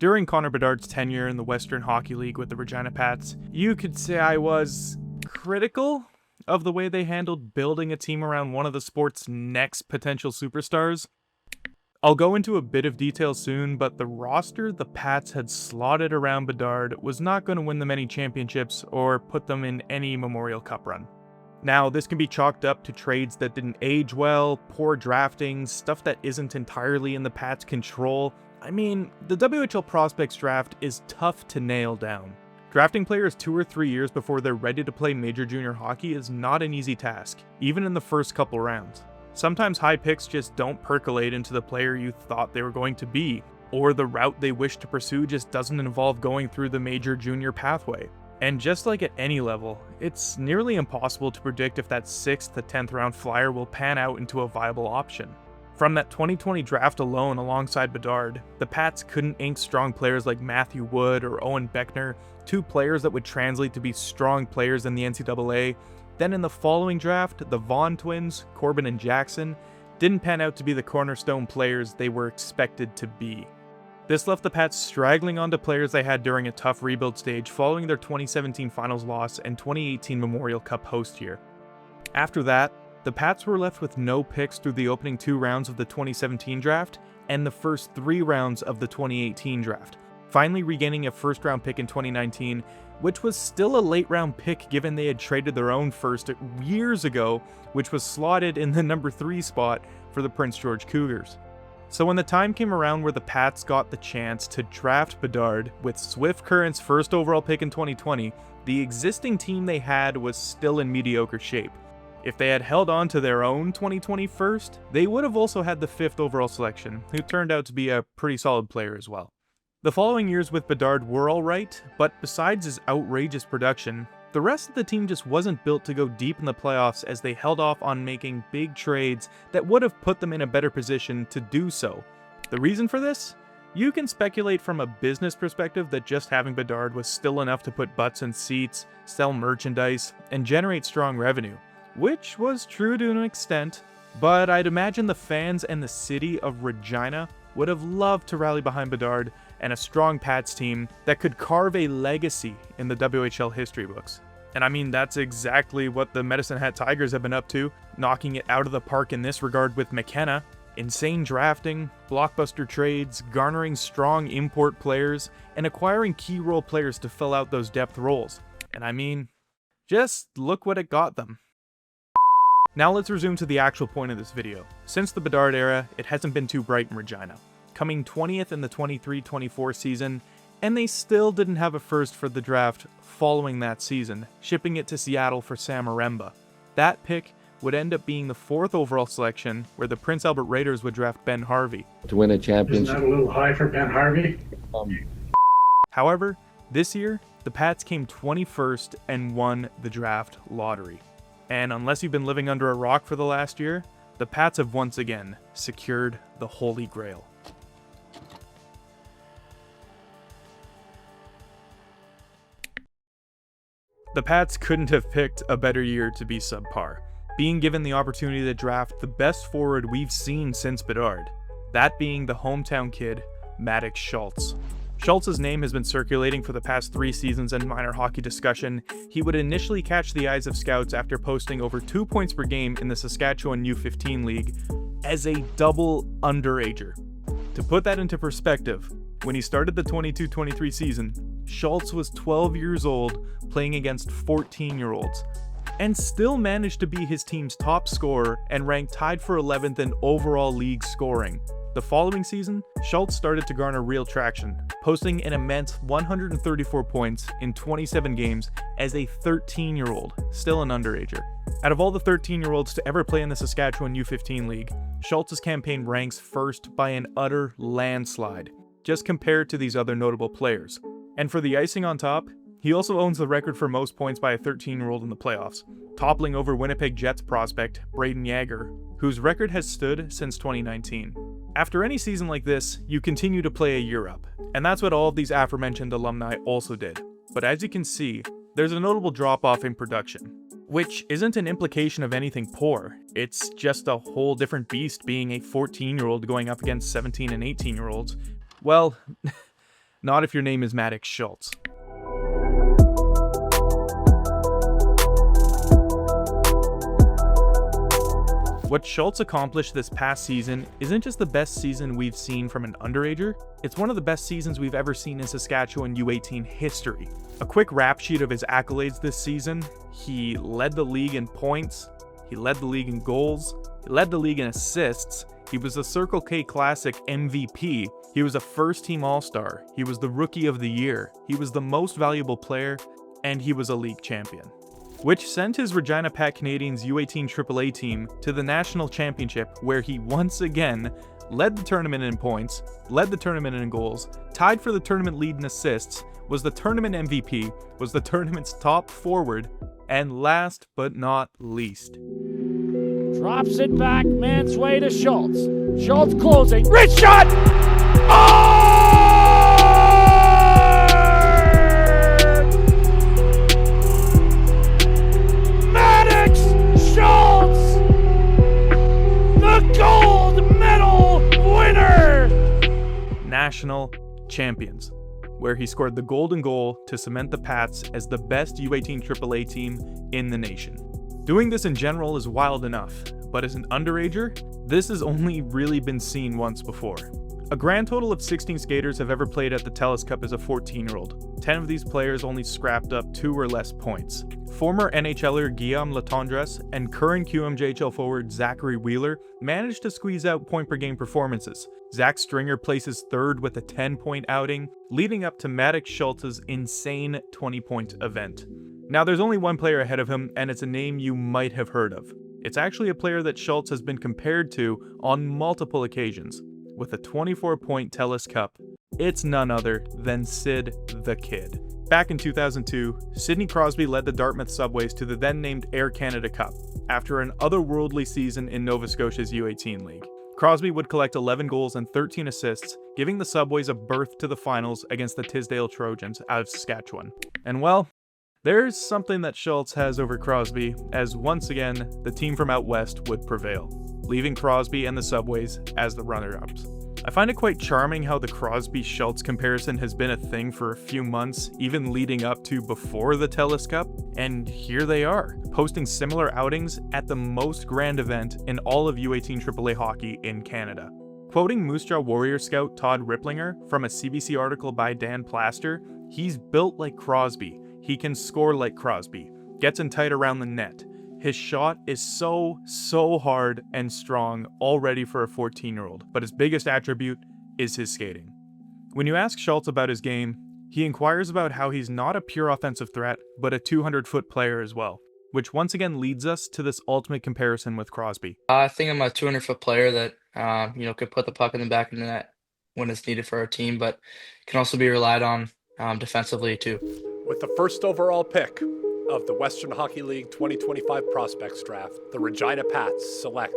During Connor Bedard's tenure in the Western Hockey League with the Regina Pats, you could say I was critical of the way they handled building a team around one of the sport's next potential superstars. I'll go into a bit of detail soon, but the roster the Pats had slotted around Bedard was not going to win them any championships or put them in any Memorial Cup run. Now, this can be chalked up to trades that didn't age well, poor drafting, stuff that isn't entirely in the Pats' control. I mean, the WHL prospects draft is tough to nail down. Drafting players 2 or 3 years before they're ready to play major junior hockey is not an easy task, even in the first couple rounds. Sometimes high picks just don't percolate into the player you thought they were going to be, or the route they wish to pursue just doesn't involve going through the major junior pathway. And just like at any level, it's nearly impossible to predict if that 6th to 10th round flyer will pan out into a viable option. From that 2020 draft alone alongside Bedard, the Pats couldn't ink strong players like Matthew Wood or Owen Beckner, 2 players that would translate to be strong players in the NCAA. Then in the following draft, the Vaughn twins, Corbin and Jackson, didn't pan out to be the cornerstone players they were expected to be. This left the Pats straggling onto players they had during a tough rebuild stage following their 2017 finals loss and 2018 Memorial Cup host year. After that, the Pats were left with no picks through the opening 2 rounds of the 2017 draft and the first 3 rounds of the 2018 draft, finally regaining a first-round pick in 2019, which was still a late-round pick given they had traded their own first years ago, which was slotted in the number 3 spot for the Prince George Cougars. So when the time came around where the Pats got the chance to draft Bedard with Swift Current's first overall pick in 2020, the existing team they had was still in mediocre shape. If they had held on to their own 2020 first, they would have also had the 5th overall selection, who turned out to be a pretty solid player as well. The following years with Bedard were alright, but besides his outrageous production, the rest of the team just wasn't built to go deep in the playoffs as they held off on making big trades that would have put them in a better position to do so. The reason for this? You can speculate from a business perspective that just having Bedard was still enough to put butts in seats, sell merchandise, and generate strong revenue, which was true to an extent, but I'd imagine the fans and the city of Regina would have loved to rally behind Bedard and a strong Pats team that could carve a legacy in the WHL history books. And I mean, that's exactly what the Medicine Hat Tigers have been up to, knocking it out of the park in this regard with McKenna. Insane drafting, blockbuster trades, garnering strong import players, and acquiring key role players to fill out those depth roles. And I mean, just look what it got them. Now let's resume to the actual point of this video. Since the Bedard era, it hasn't been too bright in Regina, coming 20th in the 23-24 season, and they still didn't have a first for the draft following that season, shipping it to Seattle for Sam Aremba. That pick would end up being the 4th overall selection, where the Prince Albert Raiders would draft Ben Harvey. To win a championship. Isn't that a little high for Ben Harvey? However, this year, the Pats came 21st and won the draft lottery. And unless you've been living under a rock for the last year, the Pats have once again secured the Holy Grail. The Pats couldn't have picked a better year to be subpar, being given the opportunity to draft the best forward we've seen since Bedard, that being the hometown kid, Maddox Schultz. Schultz's name has been circulating for the past 3 seasons in minor hockey discussion. He would initially catch the eyes of scouts after posting over 2 points per game in the Saskatchewan U15 League as a double underager. To put that into perspective, when he started the 22-23 season, Schultz was 12 years old playing against 14-year-olds, and still managed to be his team's top scorer and ranked tied for 11th in overall league scoring. The following season, Schultz started to garner real traction, posting an immense 134 points in 27 games as a 13-year-old, still an underager. Out of all the 13-year-olds to ever play in the Saskatchewan U15 League, Schultz's campaign ranks first by an utter landslide, just compared to these other notable players. And for the icing on top, he also owns the record for most points by a 13-year-old in the playoffs, toppling over Winnipeg Jets prospect Braden Yager, whose record has stood since 2019. After any season like this, you continue to play a year up, and that's what all of these aforementioned alumni also did. But as you can see, there's a notable drop-off in production, which isn't an implication of anything poor. It's just a whole different beast being a 14-year-old going up against 17 and 18-year-olds. Well, Not if your name is Maddox Schultz. What Schultz accomplished this past season isn't just the best season we've seen from an underager, it's one of the best seasons we've ever seen in Saskatchewan U18 history. A quick rap sheet of his accolades this season: he led the league in points, he led the league in goals, he led the league in assists, he was the Circle K Classic MVP, he was a first-team All-Star, he was the Rookie of the Year, he was the most valuable player, and he was a league champion. Which sent his Regina Pat Canadians U18 AAA team to the national championship, where he once again led the tournament in points, led the tournament in goals, tied for the tournament lead in assists, was the tournament MVP, was the tournament's top forward, and last but not least, drops it back, man's way to Schultz. Schultz closing, wrist shot! Oh! Maddox Schultz, the gold medal winner! national champions, where he scored the golden goal to cement the Pats as the best U18 AAA team in the nation. Doing this in general is wild enough, but as an underager, this has only really been seen once before. A grand total of 16 skaters have ever played at the TELUS Cup as a 14-year-old. 10 of these players only scrapped up 2 or less points. Former NHLer Guillaume Latendresse and current QMJHL forward Zachary Wheeler managed to squeeze out point-per-game performances. Zach Stringer places third with a 10-point outing, leading up to Maddox Schultz's insane 20-point event. Now there's only one player ahead of him, and it's a name you might have heard of. It's actually a player that Schultz has been compared to on multiple occasions. With a 24-point TELUS Cup, it's none other than Sid the Kid. Back in 2002, Sidney Crosby led the Dartmouth Subways to the then-named Air Canada Cup, after an otherworldly season in Nova Scotia's U18 League. Crosby would collect 11 goals and 13 assists, giving the Subways a berth to the finals against the Tisdale Trojans out of Saskatchewan. And well, there's something that Schultz has over Crosby, as once again, the team from out west would prevail, leaving Crosby and the Subways as the runner-ups. I find it quite charming how the Crosby-Schultz comparison has been a thing for a few months, even leading up to before the TELUS Cup, and here they are, posting similar outings at the most grand event in all of U18 AAA hockey in Canada. Quoting Moose Jaw Warrior scout Todd Ripplinger from a CBC article by Dan Plaster, he's built like Crosby, he can score like Crosby, gets in tight around the net. His shot is so hard and strong already for a 14-year-old, but his biggest attribute is his skating. When you ask Schultz about his game, he inquires about how he's not a pure offensive threat, but a 200-foot player as well, which once again leads us to this ultimate comparison with Crosby. I think I'm a 200-foot player that could put the puck in the back of the net when it's needed for our team, but can also be relied on defensively too. With the first overall pick of the Western Hockey League 2025 Prospects Draft, the Regina Pats select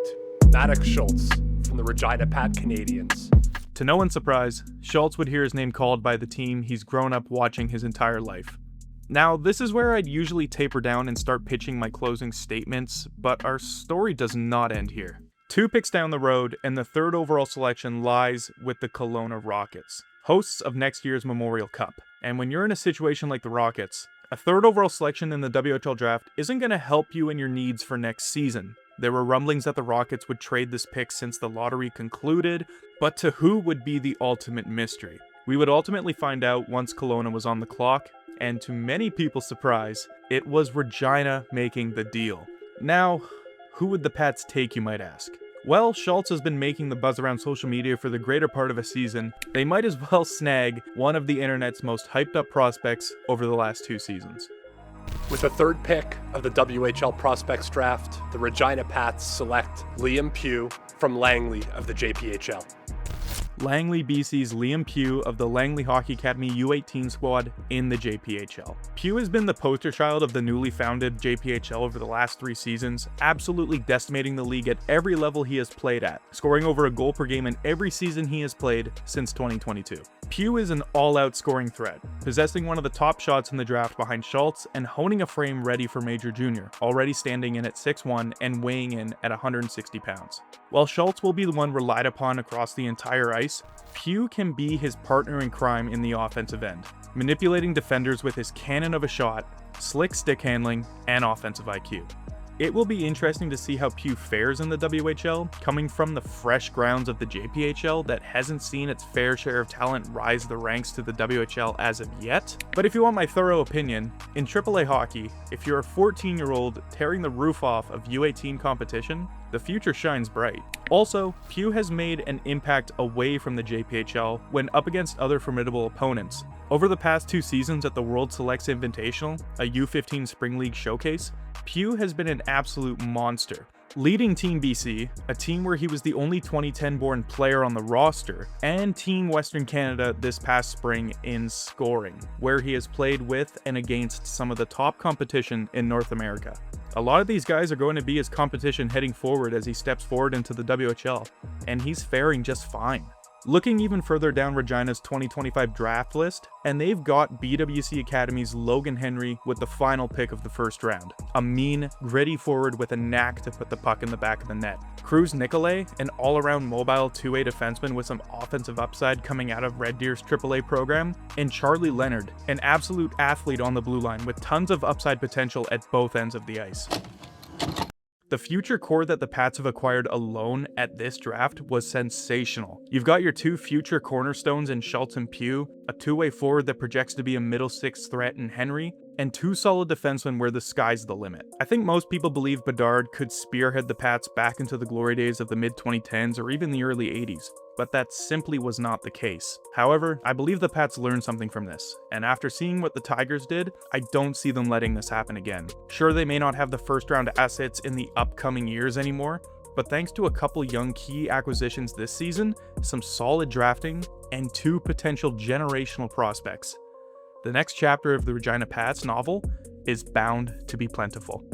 Maddox Schultz from the Regina Pat Canadians. To no one's surprise, Schultz would hear his name called by the team he's grown up watching his entire life. Now, this is where I'd usually taper down and start pitching my closing statements, but our story does not end here. 2 picks down the road, and the 3rd overall selection lies with the Kelowna Rockets, hosts of next year's Memorial Cup. And when you're in a situation like the Rockets, a 3rd overall selection in the WHL draft isn't going to help you in your needs for next season. There were rumblings that the Rockets would trade this pick since the lottery concluded, but to who would be the ultimate mystery? We would ultimately find out once Kelowna was on the clock, and to many people's surprise, it was Regina making the deal. Now, who would the Pats take, you might ask? Well, Schultz has been making the buzz around social media for the greater part of a season. They might as well snag one of the internet's most hyped up prospects over the last 2 seasons. With the 3rd pick of the WHL Prospects Draft, the Regina Pats select Liam Pugh from Langley of the JPHL. Langley, BC's Liam Pugh of the Langley Hockey Academy U18 squad in the JPHL. Pugh has been the poster child of the newly founded JPHL over the last 3 seasons, absolutely decimating the league at every level he has played at, scoring over a goal per game in every season he has played since 2022. Pugh is an all-out scoring threat, possessing one of the top shots in the draft behind Schultz and honing a frame ready for Major Jr., already standing in at 6'1" and weighing in at 160 pounds. While Schultz will be the one relied upon across the entire ice, Pugh can be his partner in crime in the offensive end, manipulating defenders with his cannon of a shot, slick stick handling, and offensive IQ. It will be interesting to see how Pugh fares in the WHL, coming from the fresh grounds of the JPHL that hasn't seen its fair share of talent rise the ranks to the WHL as of yet. But if you want my thorough opinion, in AAA hockey, if you're a 14-year-old tearing the roof off of UA team competition, the future shines bright. Also, Pugh has made an impact away from the JPHL when up against other formidable opponents. Over the past 2 seasons at the World Selects Invitational, a U15 Spring League showcase, Pugh has been an absolute monster, leading Team BC, a team where he was the only 2010-born player on the roster, and Team Western Canada this past spring in scoring, where he has played with and against some of the top competition in North America. A lot of these guys are going to be his competition heading forward as he steps forward into the WHL, and he's faring just fine. Looking even further down Regina's 2025 draft list, and they've got BWC Academy's Logan Henry with the final pick of the first round. A mean, gritty forward with a knack to put the puck in the back of the net. Cruz Nicolay, an all-around mobile two-way defenseman with some offensive upside coming out of Red Deer's AAA program. And Charlie Leonard, an absolute athlete on the blue line with tons of upside potential at both ends of the ice. The future core that the Pats have acquired alone at this draft was sensational. You've got your 2 future cornerstones in Schultz and Pugh, a two-way forward that projects to be a middle 6 threat in Henry, and 2 solid defensemen where the sky's the limit. I think most people believe Bedard could spearhead the Pats back into the glory days of the mid-2010s or even the early 80s, but that simply was not the case. However, I believe the Pats learned something from this, and after seeing what the Tigers did, I don't see them letting this happen again. Sure, they may not have the first-round assets in the upcoming years anymore, but thanks to a couple young key acquisitions this season, some solid drafting, and 2 potential generational prospects, the next chapter of the Regina Pats novel is bound to be plentiful.